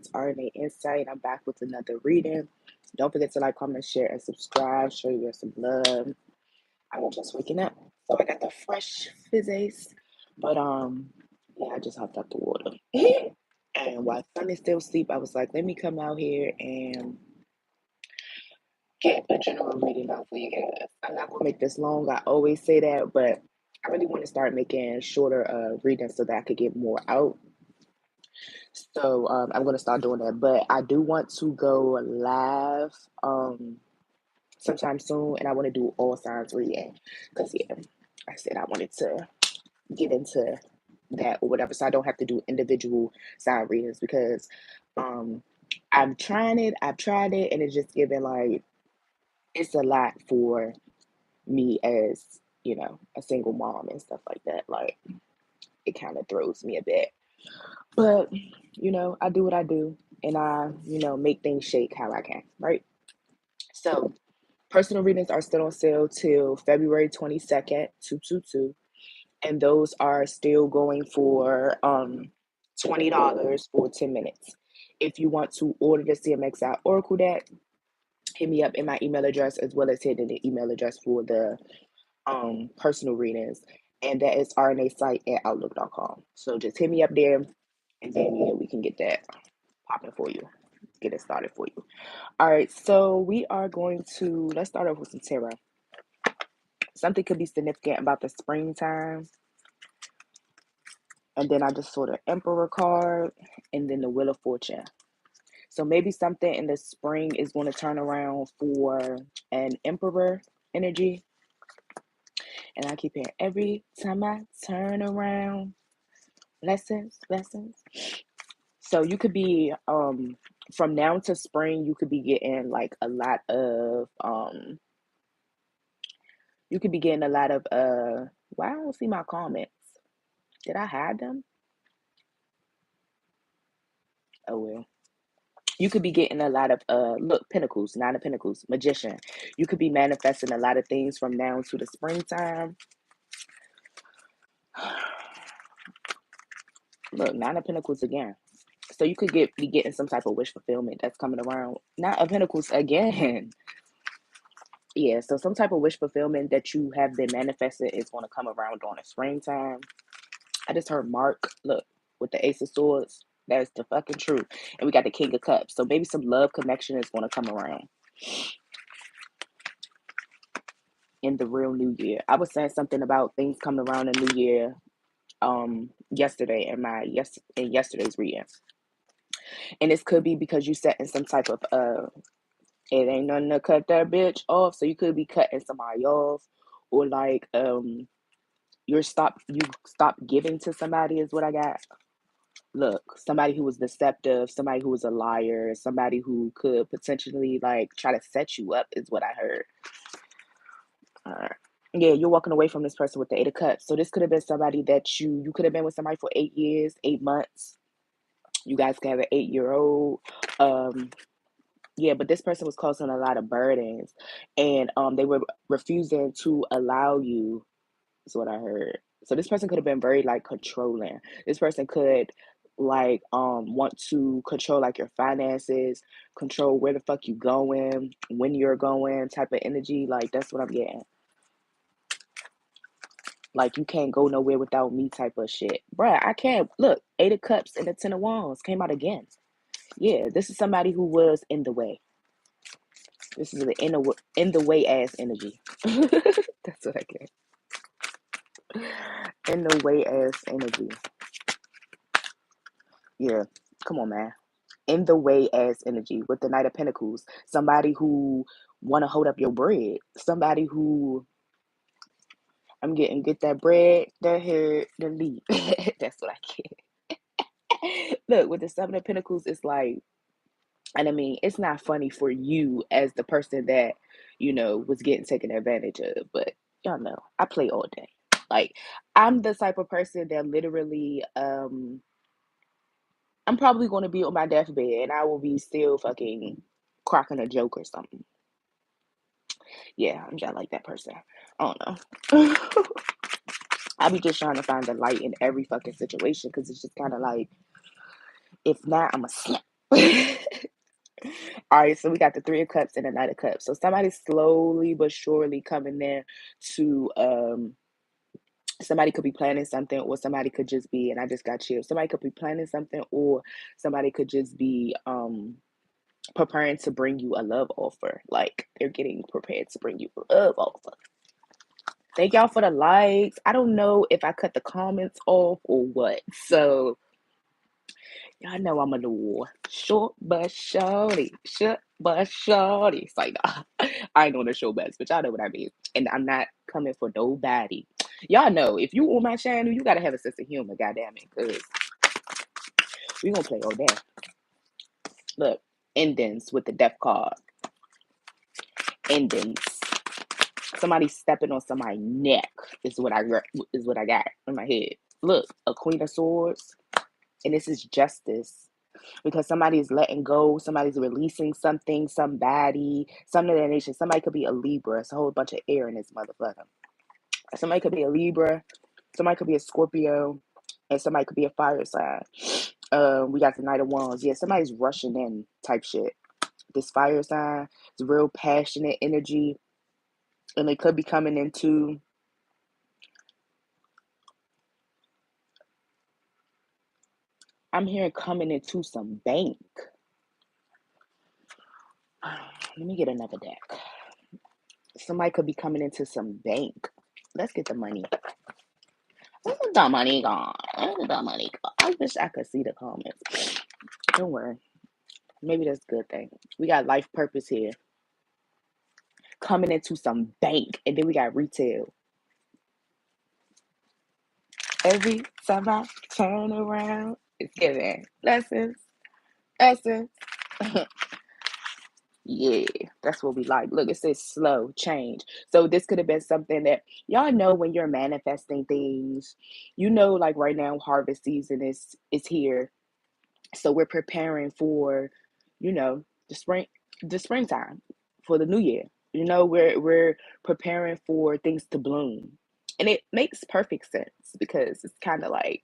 It's R-Nae-Insight. I'm back with another reading. Don't forget to like, comment, share, and subscribe. Show you some love. I'm just waking up, so I got the fresh fizzies. But yeah, I just hopped out the water. And while Sun is still asleep, I was like, let me come out here and get a general reading out for you guys. I'm not gonna make this long. I always say that, but I really want to start making shorter readings so that I could get more out. So I'm gonna start doing that. But I do want to go live sometime soon, and I want to do all signs reading because yeah, I said I wanted to get into that or whatever, so I don't have to do individual sign readings because I've tried it, and it's just giving like it's a lot for me as a single mom and stuff like that. Like it kind of throws me a bit, but I do what I do, and I make things shake how I can, right? So personal readings are still on sale till February 22nd, 222, and those are still going for $20 for 10 minutes. If you want to order the CMXI Oracle deck, hit me up in my email address as well as hit in the email address for the personal readings, and that is rnaesite at outlook.com. So just hit me up there, and then yeah, we can get that popping for you, get it started for you. All right, so we are going to let's start off with some tarot. Something could be significant about the springtime, and then I just saw the Emperor card, and then the Wheel of Fortune. So maybe something in the spring is going to turn around for an Emperor energy. And I keep hearing every time I turn around, lessons. So you could be from now to spring, you could be getting like a lot of why I don't see my comments. Did I hide them? Oh well. You could be getting a lot of look, Pentacles, Nine of Pentacles, Magician. You could be manifesting a lot of things from now to the springtime. Look, Nine of Pentacles again. So you could be getting some type of wish fulfillment that's coming around. Nine of Pentacles again. Yeah, so some type of wish fulfillment that you have been manifesting is going to come around during the springtime. I just heard Mark, look, with the Ace of Swords. That is the fucking truth. And we got the King of Cups. So maybe some love connection is going to come around in the real new year. I was saying something about things coming around in new year yesterday in yesterday's reading. And this could be because you set in some type of it ain't nothing to cut that bitch off. So you could be cutting somebody off, or like you stop giving to somebody is what I got. Look, somebody who was deceptive, somebody who was a liar, somebody who could potentially like try to set you up is what I heard. All right. Yeah, you're walking away from this person with the Eight of Cups. So this could have been somebody that you could have been with somebody for 8 years, 8 months. You guys could have an 8-year-old. Yeah, but this person was causing a lot of burdens, and they were refusing to allow you, is what I heard. So this person could have been very like controlling. This person could like want to control like your finances, control where the fuck you going, when you're going, type of energy. Like that's what I'm getting. Like you can't go nowhere without me type of shit. Bruh, I can't. Look, Eight of Cups and the Ten of Wands came out again. Yeah, this is somebody who was in the way. This is the in the way ass energy. That's what I get. In the way ass energy. Yeah, come on, man. In the way ass energy with the Knight of Pentacles. Somebody who want to hold up your bread. Somebody who get that bread, that hair, the lead. That's what I get. Look, with the Seven of Pentacles, it's like, and I mean, it's not funny for you as the person that, was getting taken advantage of, but y'all know, I play all day. Like, I'm the type of person that literally, I'm probably going to be on my deathbed and I will be still fucking cracking a joke or something. Yeah, I'm just like that person. I don't know. I be just trying to find the light in every fucking situation because it's just kind of like, if not, I'm a slap. All right, so we got the Three of Cups and the Knight of Cups. So somebody's slowly but surely coming in to somebody could be planning something, or somebody could just be, and I just got chilled. Somebody could be planning something, or somebody could just be preparing to bring you a love offer. Like they're getting prepared to bring you a love offer. Thank y'all for the likes. I don't know if I cut the comments off or what. So y'all know I'm a little short but shorty. Short but shorty. It's like, nah, I ain't on the show best, but y'all know what I mean. And I'm not coming for nobody. Y'all know, if you on my channel, you gotta have a sense of humor, goddamn it. Because we gonna play all day. Look, endings with the death card. Endings. Somebody stepping on somebody's neck is what I got in my head. Look, a Queen of Swords, and this is justice. Because somebody's letting go, somebody's releasing something, somebody, something of that nature. Somebody could be a Libra. It's a whole bunch of air in this motherfucker. Somebody could be a Libra, somebody could be a Scorpio, and somebody could be a fire sign. We got the Knight of Wands. Yeah, somebody's rushing in type shit. This fire sign is real passionate energy, and they could be coming into I'm hearing coming into some bank. Let me get another deck. Somebody could be coming into some bank. Let's get the money. Where's the money gone? Where's the money gone? I wish I could see the comments. Don't worry. Maybe that's a good thing. We got life purpose here. Coming into some bank. And then we got retail. Every time I turn around, it's giving lessons. Essence. Yeah, that's what we like. Look, it says slow change. So this could have been something that y'all know when you're manifesting things. You know, like right now, harvest season is here. So we're preparing for, you know, the springtime, for the new year. You know, we're preparing for things to bloom. And it makes perfect sense because it's kind of like,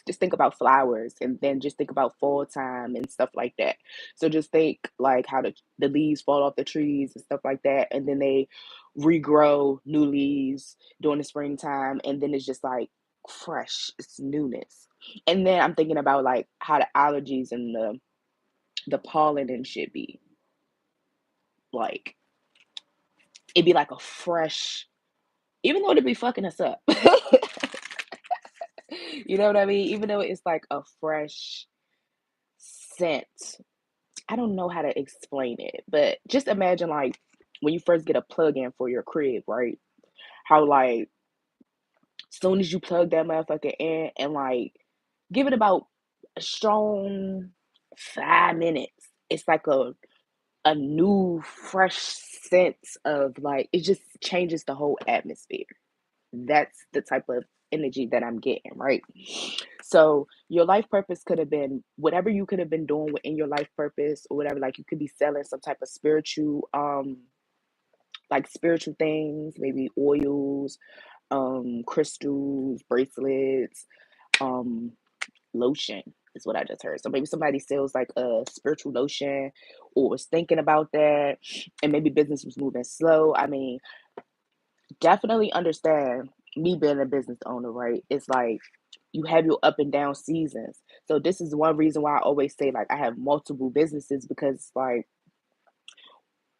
just think about flowers, and then just think about fall time and stuff like that. So just think like how the leaves fall off the trees and stuff like that, and then they regrow new leaves during the springtime, and then it's just like fresh, it's newness. And then I'm thinking about like how the allergies and the pollen and shit be like. It'd be like a fresh, even though it'd be fucking us up. You know what I mean? Even though it's like a fresh scent. I don't know how to explain it, but just imagine like when you first get a plug-in for your crib, right? How like soon as you plug that motherfucker in and like give it about a strong 5 minutes, it's like a new fresh sense of like, it just changes the whole atmosphere. That's the type of energy that I'm getting, right? So your life purpose could have been whatever you could have been doing within your life purpose or whatever. Like you could be selling some type of spiritual, like spiritual things, maybe oils, crystals, bracelets, um, lotion is what I just heard. So maybe somebody sells like a spiritual lotion or was thinking about that, and maybe business was moving slow. I mean, definitely understand me being a business owner, right? It's like you have your up and down seasons. So this is one reason why I always say like I have multiple businesses, because like,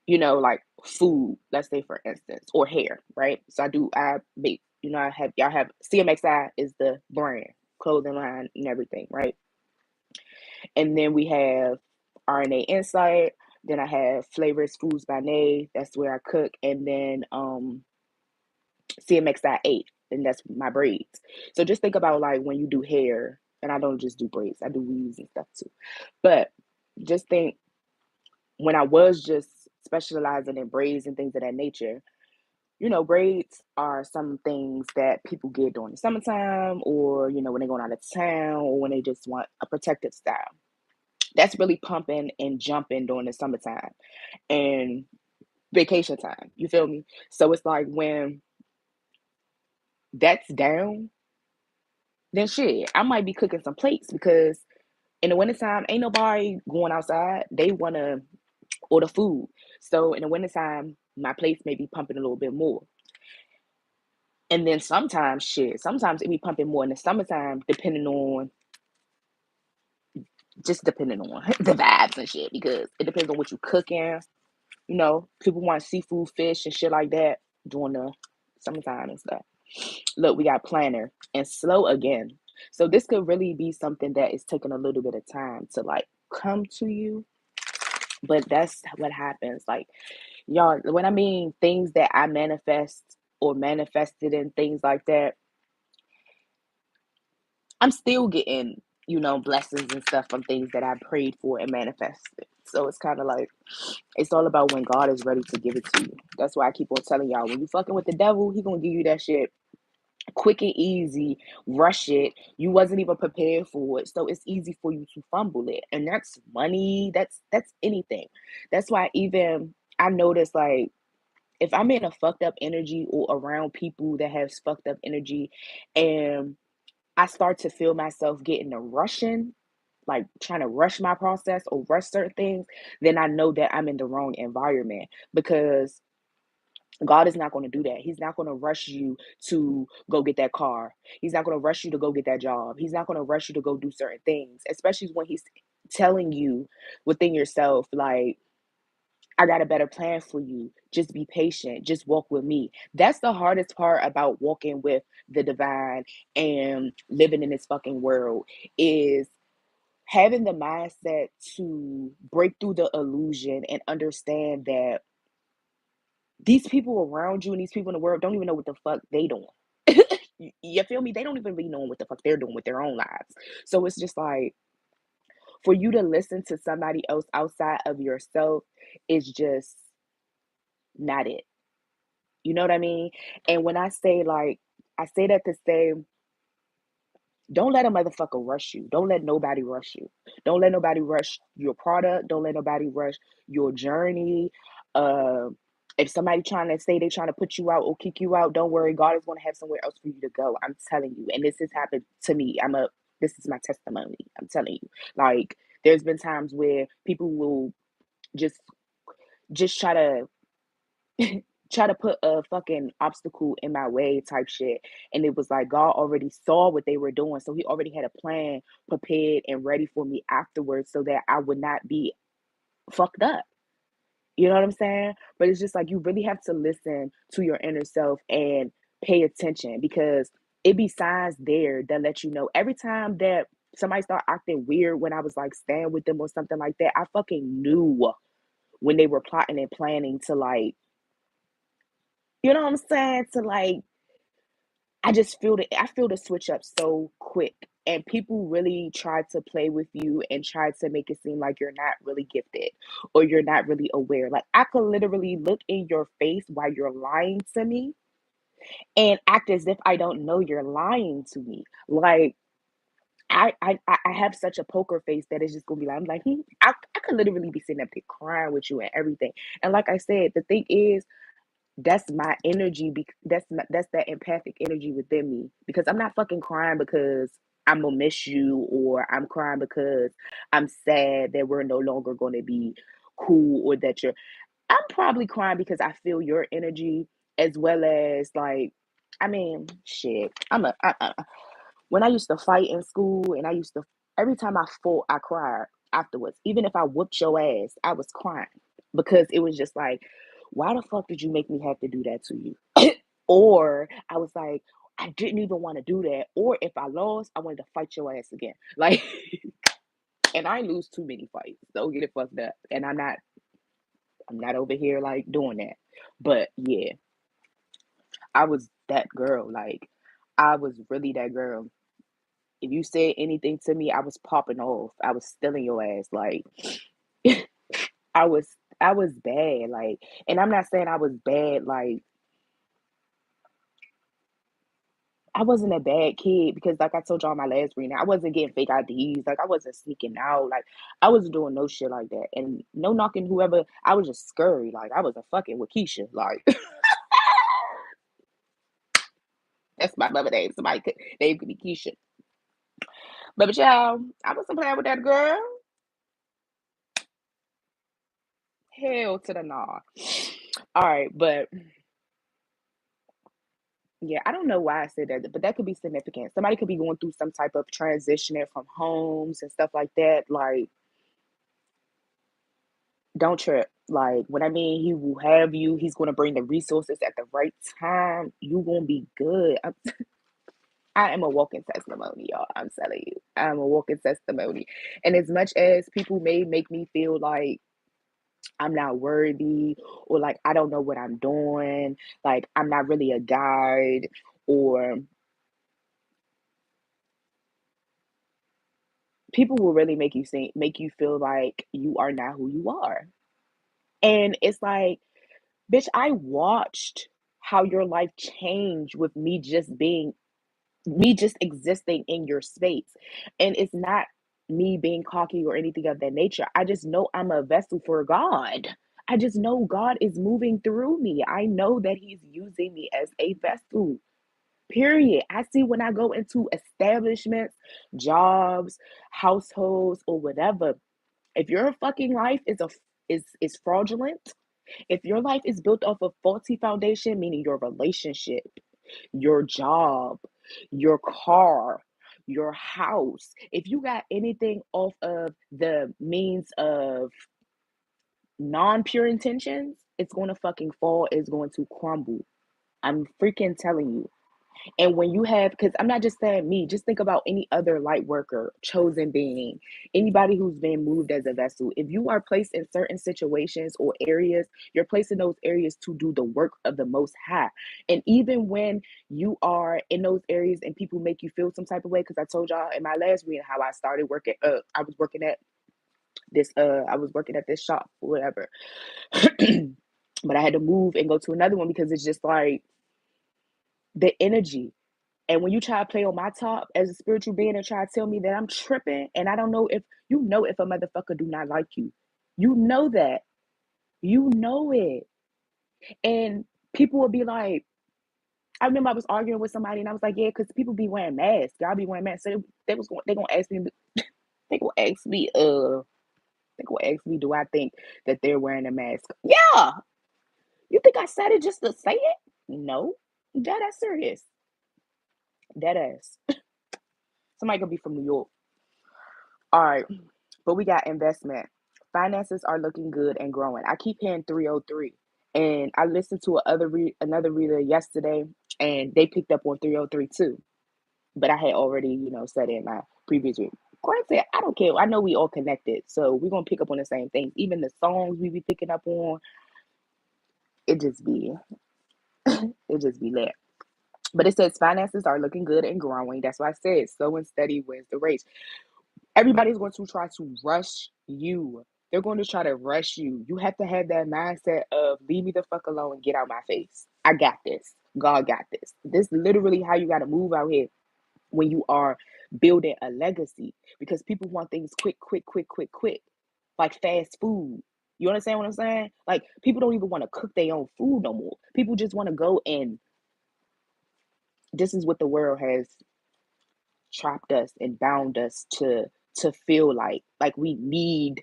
you know, like food, let's say for instance, or hair, right? So I make, you know, y'all have CMXI is the brand, clothing line and everything, right? And then we have R-Nae Insight. Then I have Flavors Foods by Nae. That's where I cook. And then CMX.8, and that's my braids. So just think about like when you do hair, and I don't just do braids, I do weaves and stuff too. But just think when I was just specializing in braids and things of that nature, you know, braids are some things that people get during the summertime, or, you know, when they're going out of town, or when they just want a protective style. That's really pumping and jumping during the summertime and vacation time. You feel me? So it's like when that's down, then shit, I might be cooking some plates because In the wintertime, ain't nobody going outside. They want to order food. So in the wintertime, my plates may be pumping a little bit more. And then sometimes it be pumping more in the summertime, depending on the vibes and shit, because it depends on what you cooking. You know, people want seafood, fish, and shit like that during the summertime and stuff. Look, we got planner and slow again. So this could really be something that is taking a little bit of time to like come to you. But that's what happens. Like, y'all, when I mean things that I manifest or manifested and things like that, I'm still getting, blessings and stuff from things that I prayed for and manifested. So it's kind of like, it's all about when God is ready to give it to you. That's why I keep on telling y'all, when you fucking with the devil, he gonna give you that shit quick and easy, rush it. You wasn't even prepared for it. So it's easy for you to fumble it. And that's money, that's anything. That's why even I notice, like, if I'm in a fucked up energy or around people that have fucked up energy, and I start to feel myself getting a rushing, like trying to rush my process or rush certain things, then I know that I'm in the wrong environment, because God is not going to do that. He's not going to rush you to go get that car. He's not going to rush you to go get that job. He's not going to rush you to go do certain things, especially when he's telling you within yourself, like, I got a better plan for you. Just be patient. Just walk with me. That's the hardest part about walking with the divine and living in this fucking world, is having the mindset to break through the illusion and understand that these people around you and these people in the world don't even know what the fuck they doing. You feel me? They don't even really know what the fuck they're doing with their own lives. So it's just like, for you to listen to somebody else outside of yourself is just not it. You know what I mean? And when I say, like, I say that to say, don't let a motherfucker rush you. Don't let nobody rush you. Don't let nobody rush your product. Don't let nobody rush your journey. Uh, if somebody trying to say they trying to put you out or kick you out, don't worry. God is going to have somewhere else for you to go. I'm telling you. And this has happened to me. This is my testimony. I'm telling you. Like, there's been times where people will just try to try to put a fucking obstacle in my way type shit. And it was like God already saw what they were doing. So he already had a plan prepared and ready for me afterwards, so that I would not be fucked up. You know what I'm saying? But it's just like, you really have to listen to your inner self and pay attention, because it be signs there that let you know. Every time that somebody start acting weird when I was like staying with them or something like that, I fucking knew when they were plotting and planning to, like, you know what I'm saying? To, like, I feel the switch up so quick. And people really try to play with you and try to make it seem like you're not really gifted or you're not really aware. Like, I could literally look in your face while you're lying to me and act as if I don't know you're lying to me. Like, I have such a poker face that it's just gonna be like, I'm like, I could literally be sitting up there crying with you and everything. And like I said, the thing is, that's my energy. That's that empathic energy within me, because I'm not fucking crying because I'm gonna miss you, or I'm crying because I'm sad that we're no longer going to be cool, or that you're. I'm probably crying because I feel your energy, as well as, like, I mean, shit. When I used to fight in school, and every time I fought, I cried afterwards. Even if I whooped your ass, I was crying, because it was just like, why the fuck did you make me have to do that to you? Or I was like, I didn't even want to do that. Or if I lost, I wanted to fight your ass again. Like, and I lose too many fights. Don't get it fucked up. And I'm not over here like doing that. But yeah, I was that girl. Like, I was really that girl. If you said anything to me, I was popping off. I was stealing your ass. Like, I was I was bad. Like, and I'm not saying I was bad, like, I wasn't a bad kid, because like I told y'all in my last reading, I wasn't getting fake IDs, like I wasn't sneaking out, like I wasn't doing no shit like that. And no knocking whoever, I was just scurry. Like, I was a fucking with Keisha. Like, that's my mother name. Somebody could name could be Keisha. Baby child, I wasn't playing with that girl. Hell to the nah. All right, but yeah, I don't know why I said that, but that could be significant. Somebody could be going through some type of transitioning from homes and stuff like that. Like, don't trip. Like, when I mean he will have you, he's going to bring the resources at the right time. You going to be good. I am a walking testimony, y'all. I'm telling you, I'm a walking testimony. And as much as people may make me feel like I'm not worthy or like I don't know what I'm doing, like I'm not really a guide, or people will really make you feel like you are not who you are. And it's like, bitch, I watched how your life changed with me just existing in your space. And it's not me being cocky or anything of that nature. I just know I'm a vessel for God. I just know God is moving through me. I know that He's using me as a vessel. Period. I see when I go into establishments, jobs, households, or whatever. If your fucking life is fraudulent, if your life is built off a faulty foundation, meaning your relationship, your job, your car, your house, if you got anything off of the means of non-pure intentions, it's going to fucking fall, it's going to crumble. I'm freaking telling you. And when you have, because I'm not just saying me, just think about any other light worker, chosen being, anybody who's been moved as a vessel. If you are placed in certain situations or areas, you're placed in those areas to do the work of the Most High. And even when you are in those areas and people make you feel some type of way, because I told y'all in my last reading how I started working, I was working at this shop or whatever. But I had to move and go to another one because it's just like the energy. And when you try to play on my top as a spiritual being and try to tell me that I'm tripping, and I don't know if you know if a motherfucker do not like you. You know that. You know it. And people will be like, I remember I was arguing with somebody and I was like, yeah, because people be wearing masks. Y'all be wearing masks. So they gonna ask me, they gonna ask me, they gonna ask me, do I think that they're wearing a mask? Yeah. You think I said it just to say it? No. Dead ass serious. Dead ass. Somebody gonna be from New York. All right. But we got investment. Finances are looking good and growing. I keep hearing 303. And I listened to another reader yesterday and they picked up on 303 too. But I had already, said it in my previous read. Granted, I don't care. I know we all connected. So we're gonna pick up on the same things. Even the songs we be picking up on, it just be it just be lit. But it says finances are looking good and growing. That's why I said slow and steady wins the race. Everybody's going to try to rush you. They're going to try to rush you. You have to have that mindset of leave me the fuck alone and get out my face. I got this. God got this. This is literally how you got to move out here when you are building a legacy, because people want things quick, quick, quick, quick, quick, like fast food. You understand what I'm saying? Like people don't even want to cook their own food no more. People just want to go and this is what the world has trapped us and bound us to feel like we need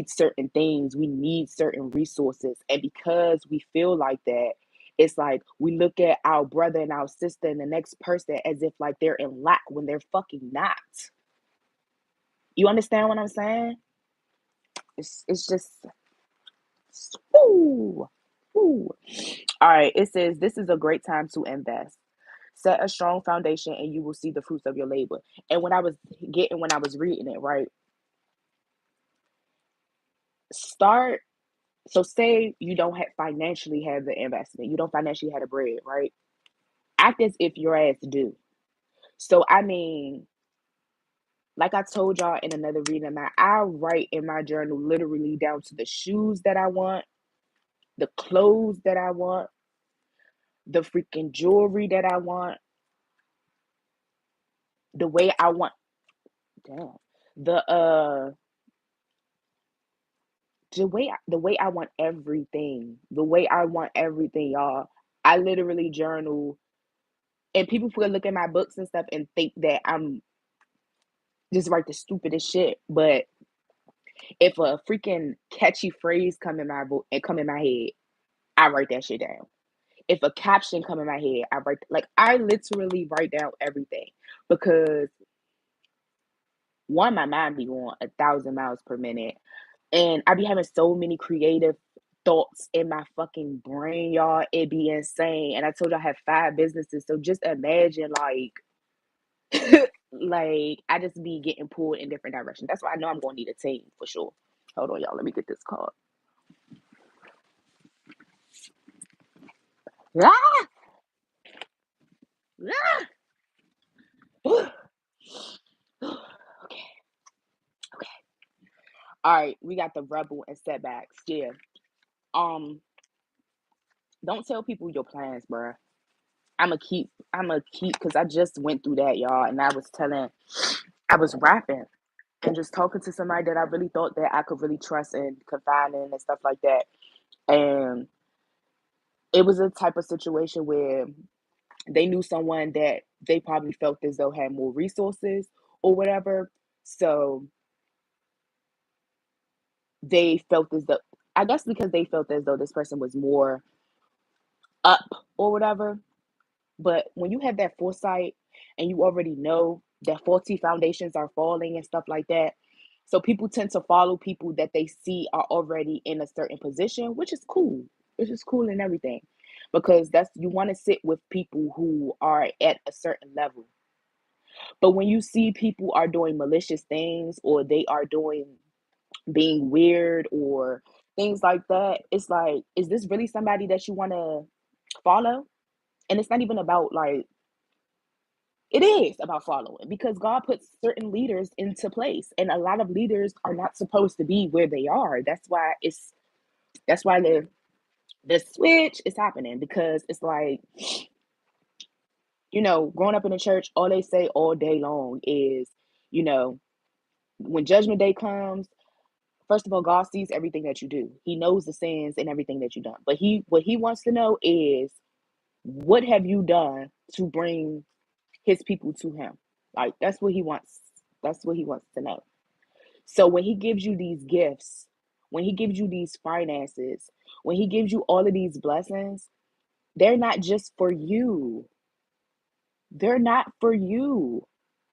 certain things, we need certain resources. And because we feel like that, it's like we look at our brother and our sister and the next person as if like they're in lack when they're fucking not. You understand what I'm saying? It's just ooh, ooh. All right, it says this is a great time to invest. Set a strong foundation and you will see the fruits of your labor. And when I was reading it, right? Start So say you don't financially have the investment, you don't financially have the bread, right? Act as if your ass do. So I mean, like I told y'all in another reading, I write in my journal literally down to the shoes that I want, the clothes that I want, the freaking jewelry that I want, the way I want. Damn, the the way I want everything, the way I want everything, y'all. I literally journal, and people will look at my books and stuff and think that just write the stupidest shit. But if a freaking catchy phrase come in my head, I write that shit down. If a caption come in my head, I literally write down everything because one, my mind be going 1,000 miles per minute, and I be having so many creative thoughts in my fucking brain, y'all. It be insane. And I told you I have 5 businesses, so just imagine like I just be getting pulled in different directions. That's why I know I'm gonna need a team for sure. Hold on, y'all. Let me get this card. Ah! Ah! Okay, okay. All right, we got the rebel and setbacks. Yeah. Um, don't tell people your plans, bruh. I'm a keep because I just went through that, y'all, and I was rapping and just talking to somebody that I really thought that I could really trust and confide in and stuff like that. And it was a type of situation where they knew someone that they probably felt as though had more resources or whatever. So they felt as though, I guess because they felt as though this person was more up or whatever. But when you have that foresight and you already know that faulty foundations are falling and stuff like that, so people tend to follow people that they see are already in a certain position, which is cool. Which is cool and everything. Because that's you want to sit with people who are at a certain level. But when you see people are doing malicious things or they are doing being weird or things like that, it's like, is this really somebody that you want to follow? And it's not even about like it is about following because God puts certain leaders into place, and a lot of leaders are not supposed to be where they are. That's why the switch is happening because it's like growing up in the church, all they say all day long is you know when judgment day comes. First of all, God sees everything that you do. He knows the sins and everything that you've done. But what he wants to know is what have you done to bring his people to him? Like that's what he wants. That's what he wants to know. So when he gives you these gifts, when he gives you these finances, when he gives you all of these blessings, they're not just for you. They're not for you.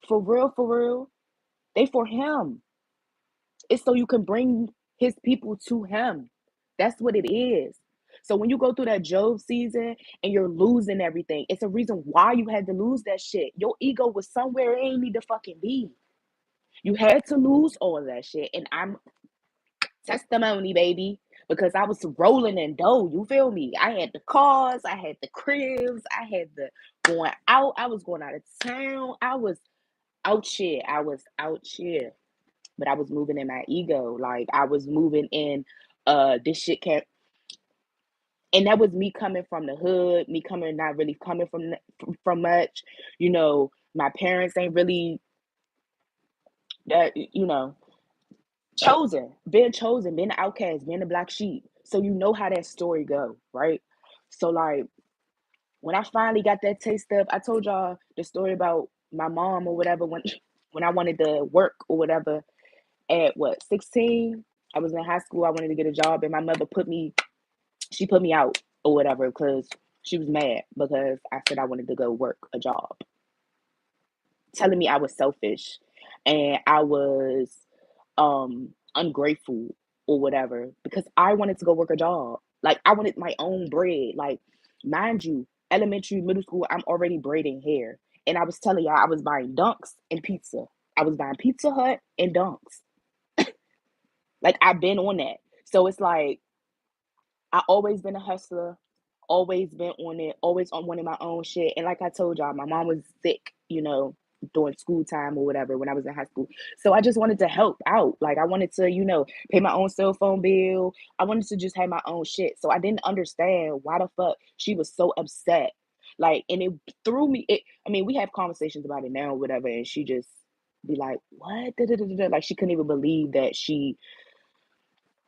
For real, for real. They for him. It's so you can bring his people to him. That's what it is. So when you go through that Job season and you're losing everything, it's a reason why you had to lose that shit. Your ego was somewhere it ain't need to fucking be. You had to lose all of that shit. And I'm testimony, baby, because I was rolling in dough. You feel me? I had the cars, I had the cribs, I had the going out. I was going out of town. I was out here. I was out here. But I was moving in my ego. Like I was moving in this shit can't and that was me coming from the hood, me coming not really coming from much. My parents ain't really that chosen, being the outcast, being the black sheep. So you know how that story go, right? So like when I finally got that taste of, I told y'all the story about my mom or whatever when I wanted to work or whatever at what 16, I was in high school. I wanted to get a job, and my mother she put me out or whatever because she was mad because I said I wanted to go work a job, telling me I was selfish and I was ungrateful or whatever because I wanted to go work a job. Like I wanted my own bread. Like mind you, elementary, middle school, I'm already braiding hair. And I was telling y'all I was buying dunks and pizza. I was buying Pizza Hut and dunks. Like I've been on that. So it's like I always been a hustler, always been on it, always on one of my own shit. And like I told y'all, my mom was sick, during school time or whatever when I was in high school. So I just wanted to help out. Like I wanted to, pay my own cell phone bill. I wanted to just have my own shit. So I didn't understand why the fuck she was so upset. Like, and it threw me. I mean, we have conversations about it now or whatever, and she just be like, "What?" Like she couldn't even believe that she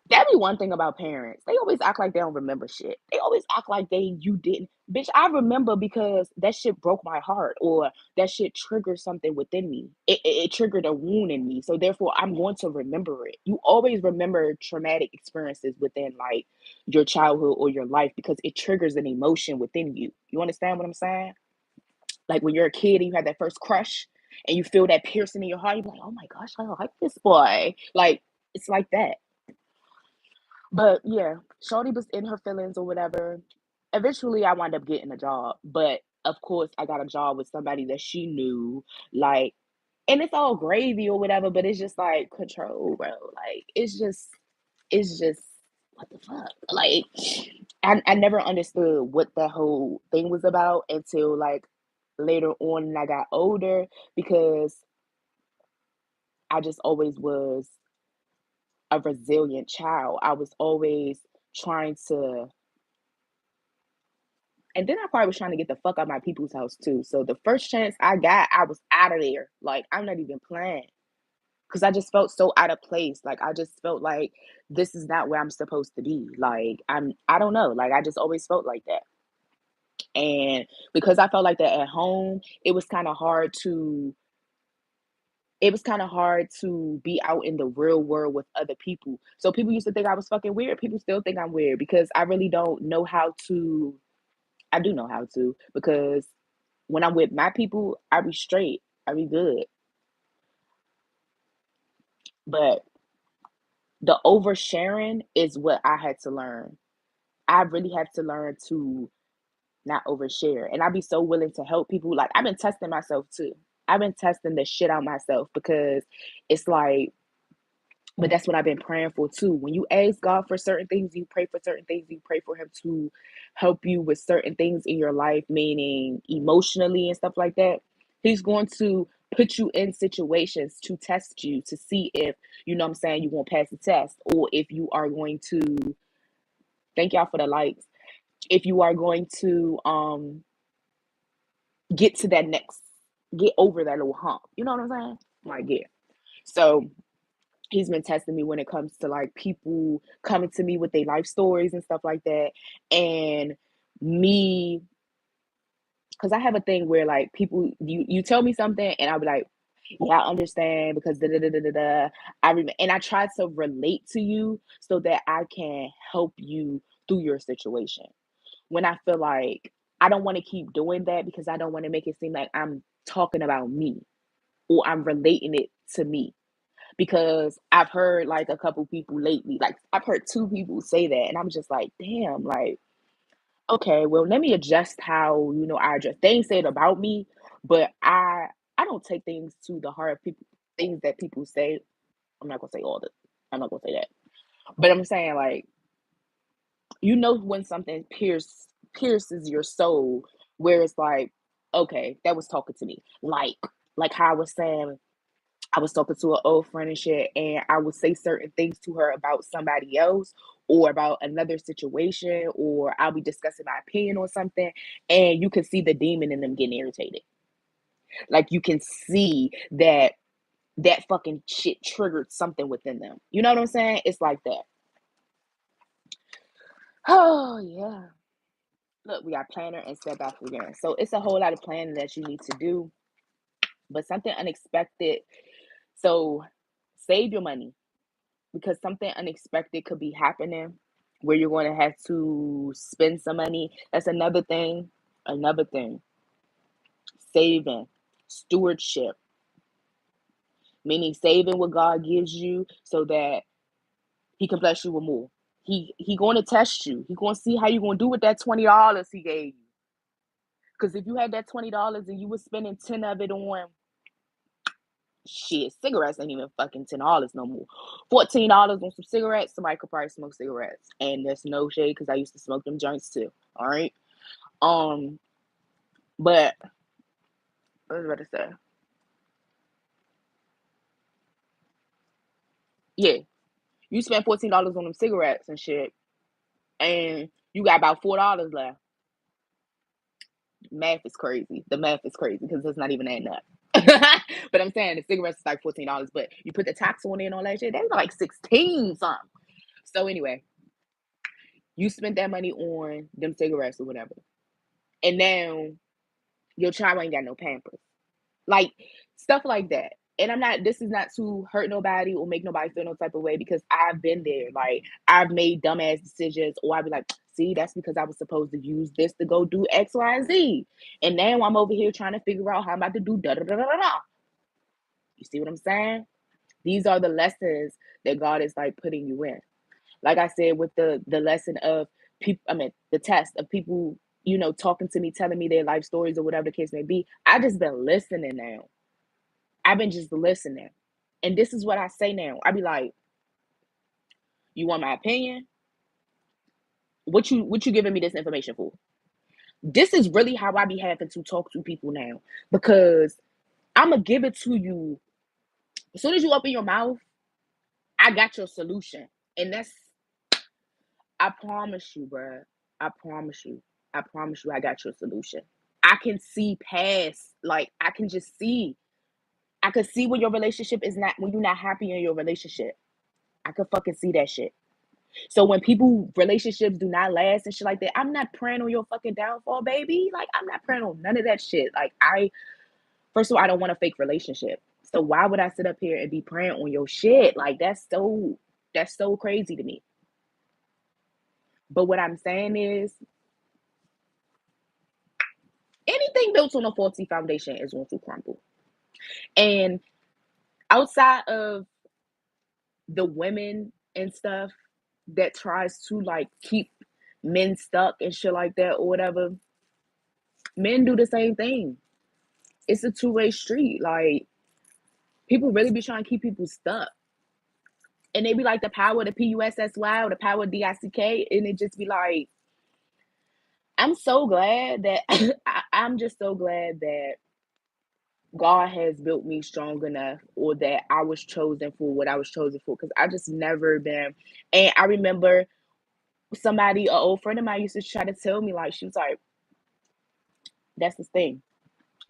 That be one thing about parents. They always act like they don't remember shit. They always act like you didn't. Bitch, I remember because that shit broke my heart, or that shit triggered something within me. It triggered a wound in me. So therefore I'm going to remember it. You always remember traumatic experiences within like your childhood or your life because it triggers an emotion within you. You understand what I'm saying? Like when you're a kid and you have that first crush and you feel that piercing in your heart, you're like, oh my gosh, I like this boy. Like it's like that. But yeah, Shorty was in her feelings or whatever. Eventually, I wound up getting a job, but of course, I got a job with somebody that she knew, like, and it's all gravy or whatever. But it's just like control, bro. Like, it's just what the fuck. Like, I never understood what that whole thing was about until like later on, and I got older because I just always was a resilient child. I was always trying to, and then I probably was trying to get the fuck out of my people's house too. So the first chance I got, I was out of there. Like I'm not even playing. Cause I just felt so out of place. Like I just felt like this is not where I'm supposed to be. Like I don't know. Like I just always felt like that. And because I felt like that at home, it was kind of hard to be out in the real world with other people. So people used to think I was fucking weird. People still think I'm weird because I really don't know how to. I do know how to because when I'm with my people, I be straight. I be good. But the oversharing is what I had to learn. I really had to learn to not overshare. And I be so willing to help people. Like I've been testing myself too. I've been testing the shit out myself because it's like, but that's what I've been praying for too. When you ask God for certain things, you pray for certain things, you pray for Him to help you with certain things in your life, meaning emotionally and stuff like that. He's going to put you in situations to test you to see if, you know what I'm saying, you won't pass the test, or if you are going to, thank y'all for the likes, if you are going to get to that next, get over that little hump. You know what I'm saying? Like, yeah. So he's been testing me when it comes to like people coming to me with their life stories and stuff like that. And me, because I have a thing where like people, you tell me something and I'll be like, yeah, I understand because da da da da da da. And I try to relate to you so that I can help you through your situation. When I feel like I don't want to keep doing that because I don't want to make it seem like I'm talking about me or I'm relating it to me, because I've heard like a couple people lately, like I've heard two people say that, and I'm just like, damn, like, okay, well, let me adjust how I address. They ain't say it about me, but I don't take things to the heart of people, things that people say. I'm not gonna say all that. I'm not gonna say that, but I'm saying like, when something pierces your soul, where it's like, okay, that was talking to me, like how I was saying. I was talking to an old friend and shit, and I would say certain things to her about somebody else or about another situation, or I'll be discussing my opinion on something, and you can see the demon in them getting irritated. Like you can see that fucking shit triggered something within them. You know what I'm saying? It's like that. Oh yeah. Look, we got planner and step back again. So it's a whole lot of planning that you need to do, but something unexpected. So save your money, because something unexpected could be happening where you're going to have to spend some money. That's another thing. Another thing. Saving, stewardship, meaning saving what God gives you so that He can bless you with more. He going to test you. He going to see how you going to do with that $20 He gave you. Because if you had that $20 and you were spending 10 of it on shit, cigarettes ain't even fucking $10 no more. $14 on some cigarettes, somebody could probably smoke cigarettes. And there's no shade because I used to smoke them joints too. All right. Um, but what was I about to say? Yeah, you spent $14 on them cigarettes and shit, and you got about $4 left. Math is crazy. The math is crazy because it's not even adding up. But I'm saying the cigarettes is like $14, but you put the tax on it and all that shit, that's like 16 something. So anyway, you spent that money on them cigarettes or whatever, and now your child ain't got no pampers, like stuff like that. And I'm not, this is not to hurt nobody or make nobody feel no type of way, because I've been there. Like, I've made dumbass decisions, or I'd be like, see, that's because I was supposed to use this to go do X, Y, and Z. And now I'm over here trying to figure out how I'm about to do da da da da da. You see what I'm saying? These are the lessons that God is like putting you in. Like I said, with the lesson of people, I mean, the test of people, talking to me, telling me their life stories or whatever the case may be. I just been listening now. I've been just listening. And this is what I say now. I be like, you want my opinion? What you giving me this information for? This is really how I be having to talk to people now, because I'm gonna give it to you. As soon as you open your mouth, I got your solution. And that's, I promise you, bruh. I promise you. I promise you I got your solution. I can see past, like, I can just see. I could see when your relationship is not, when you're not happy in your relationship. I could fucking see that shit. So when people relationships do not last and shit like that, I'm not praying on your fucking downfall, baby. Like, I'm not praying on none of that shit. Like, first of all, I don't want a fake relationship. So why would I sit up here and be praying on your shit? Like, that's so crazy to me. But what I'm saying is, anything built on a faulty foundation is going to crumble. And outside of the women and stuff that tries to like keep men stuck and shit like that or whatever, men do the same thing. It's a two-way street. Like, people really be trying to keep people stuck. And they be like, the power of the PUSSY or the power of DICK, and it just be like, I'm so glad that I'm just so glad that God has built me strong enough, or that I was chosen for what I was chosen for. Because I just never been. And I remember somebody, an old friend of mine, used to try to tell me, like, she was like, that's the thing.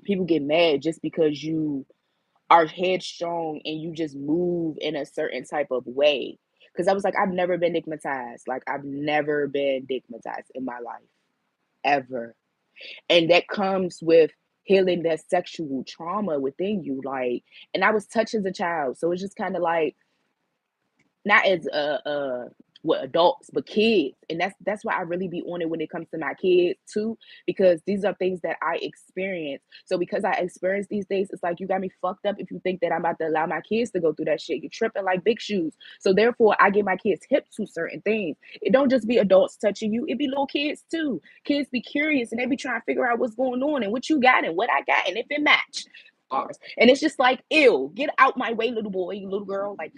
People get mad just because you are headstrong and you just move in a certain type of way. Because I was like, I've never been stigmatized. Like, I've never been stigmatized in my life, ever. And that comes with healing that sexual trauma within you. Like, and I was touched as a child. So it's just kind of like, not as what adults, but kids. And that's why I really be on it when it comes to my kids too, because these are things that I experience. So because I experience these things, it's like, you got me fucked up if you think that I'm about to allow my kids to go through that shit. You're tripping like big shoes. So therefore I get my kids hip to certain things. It don't just be adults touching you, it be little kids too. Kids be curious and they be trying to figure out what's going on and what you got and what I got and if it match ours. And it's just like, ew, get out my way, little boy, little girl. Like,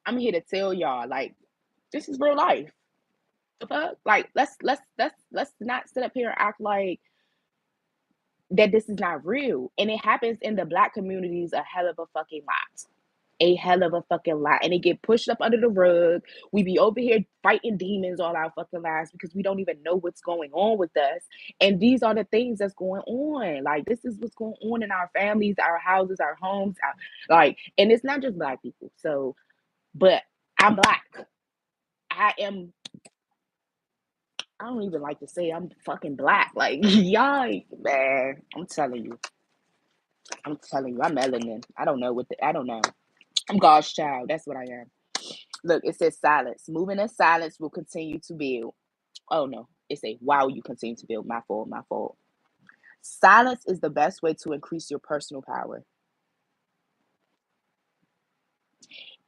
I'm here to tell y'all, like, this is real life. The fuck? Like, let's not sit up here and act like that this is not real. And it happens in the Black communities a hell of a fucking lot. A hell of a fucking lot. And it get pushed up under the rug. We be over here fighting demons all our fucking lives because we don't even know what's going on with us. And these are the things that's going on. Like, this is what's going on in our families, our houses, our homes. Like, and it's not just Black people. So, but I'm Black. I am, I don't even like to say I'm fucking Black. Like, y'all, man, I'm telling you. I'm telling you, I'm melanin. I don't know I don't know. I'm God's child. That's what I am. Look, it says silence. Moving in silence will continue to build. Oh no, it says while you continue to build. My fault, my fault. Silence is the best way to increase your personal power.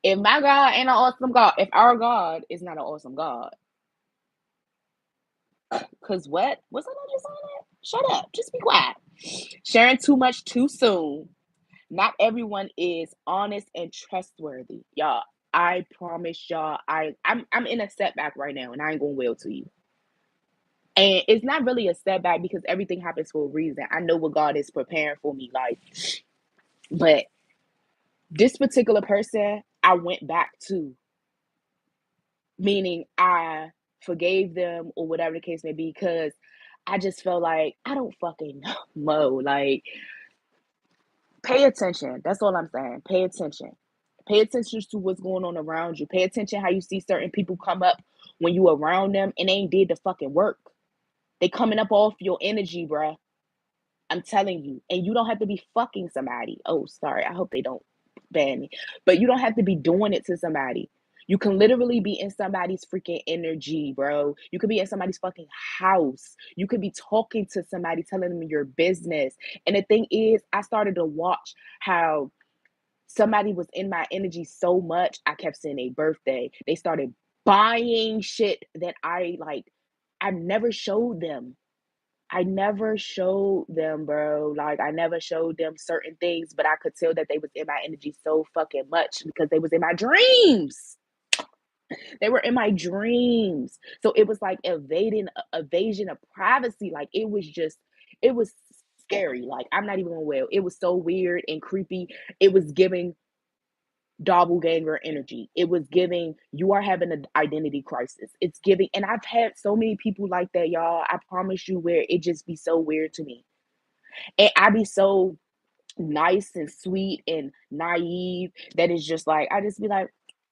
If my God ain't an awesome God, if our God is not an awesome God, because what? Was I not just saying that? Shut up. Just be quiet. Sharing too much too soon. Not everyone is honest and trustworthy. Y'all, I promise y'all, I'm in a setback right now, and I ain't gonna wail to you. And it's not really a setback because everything happens for a reason. I know what God is preparing for me, like, but this particular person I went back to, meaning I forgave them or whatever the case may be, because I just felt like I don't fucking know. Like, pay attention. That's all I'm saying. Pay attention. Pay attention to what's going on around you. Pay attention how you see certain people come up when you around them and they ain't did the fucking work. They coming up off your energy, bruh. I'm telling you. And you don't have to be fucking somebody. Oh, sorry. I hope they don't ban me. But you don't have to be doing it to somebody. You can literally be in somebody's freaking energy, bro. You could be in somebody's fucking house. You could be talking to somebody, telling them your business. And the thing is, I started to watch how somebody was in my energy so much. I kept saying a birthday. They started buying shit that I never showed them. I never showed them, bro. Like, I never showed them certain things, but I could tell that they was in my energy so fucking much because they was in my dreams. They were in my dreams. So it was like evasion of privacy. Like, it was scary. Like, I'm not even gonna well. It was so weird and creepy. It was giving doppelganger energy. It was giving you are having an identity crisis. It's giving, and I've had so many people like that, y'all. I promise you, where it just be so weird to me. And I be so nice and sweet and naive that it's just like I just be like,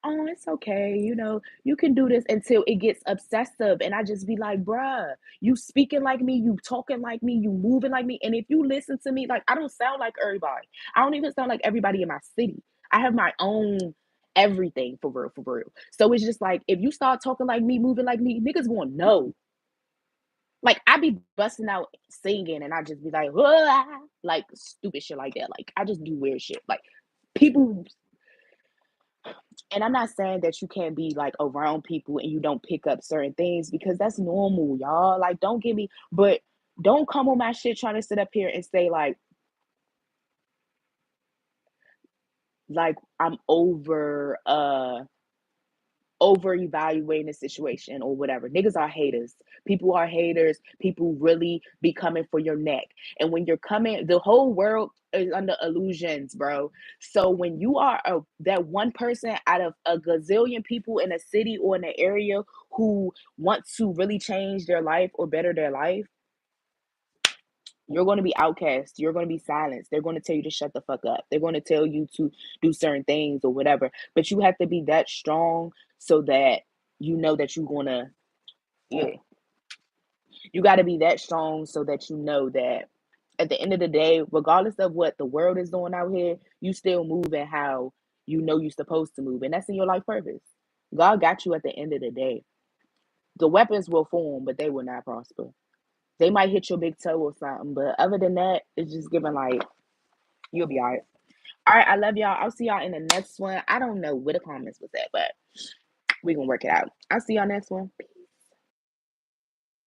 oh, it's okay, you can do this until it gets obsessive. And I just be like, bruh, you speaking like me, you talking like me, you moving like me. And if you listen to me, like, I don't sound like everybody. I don't even sound like everybody in my city. I have my own everything, for real, for real. So it's just like, if you start talking like me, moving like me, niggas gonna know. Like, I be busting out singing and I just be like, "Wah," like stupid shit like that. Like, I just do weird shit. Like, people, and I'm not saying that you can't be like around people and you don't pick up certain things, because that's normal, y'all. Like, don't get me, but don't come on my shit trying to sit up here and say like I'm over evaluating the situation or whatever. Niggas are haters. People are haters. People really be coming for your neck. And when you're coming, the whole world is under illusions, bro. So when you are that one person out of a gazillion people in a city or in an area who want to really change their life or better their life, you're going to be outcast. You're going to be silenced. They're going to tell you to shut the fuck up. They're going to tell you to do certain things or whatever. But you have to be that strong so that you know that you're going to, yeah. You got to be that strong so that you know that at the end of the day, regardless of what the world is doing out here, you still move at how you know you're supposed to move. And that's in your life purpose. God got you at the end of the day. The weapons will form, but they will not prosper. They might hit your big toe or something, but other than that, it's just giving like, you'll be all right. All right, I love y'all. I'll see y'all in the next one. I don't know where the comments was at, but we're going to work it out. I'll see y'all next one.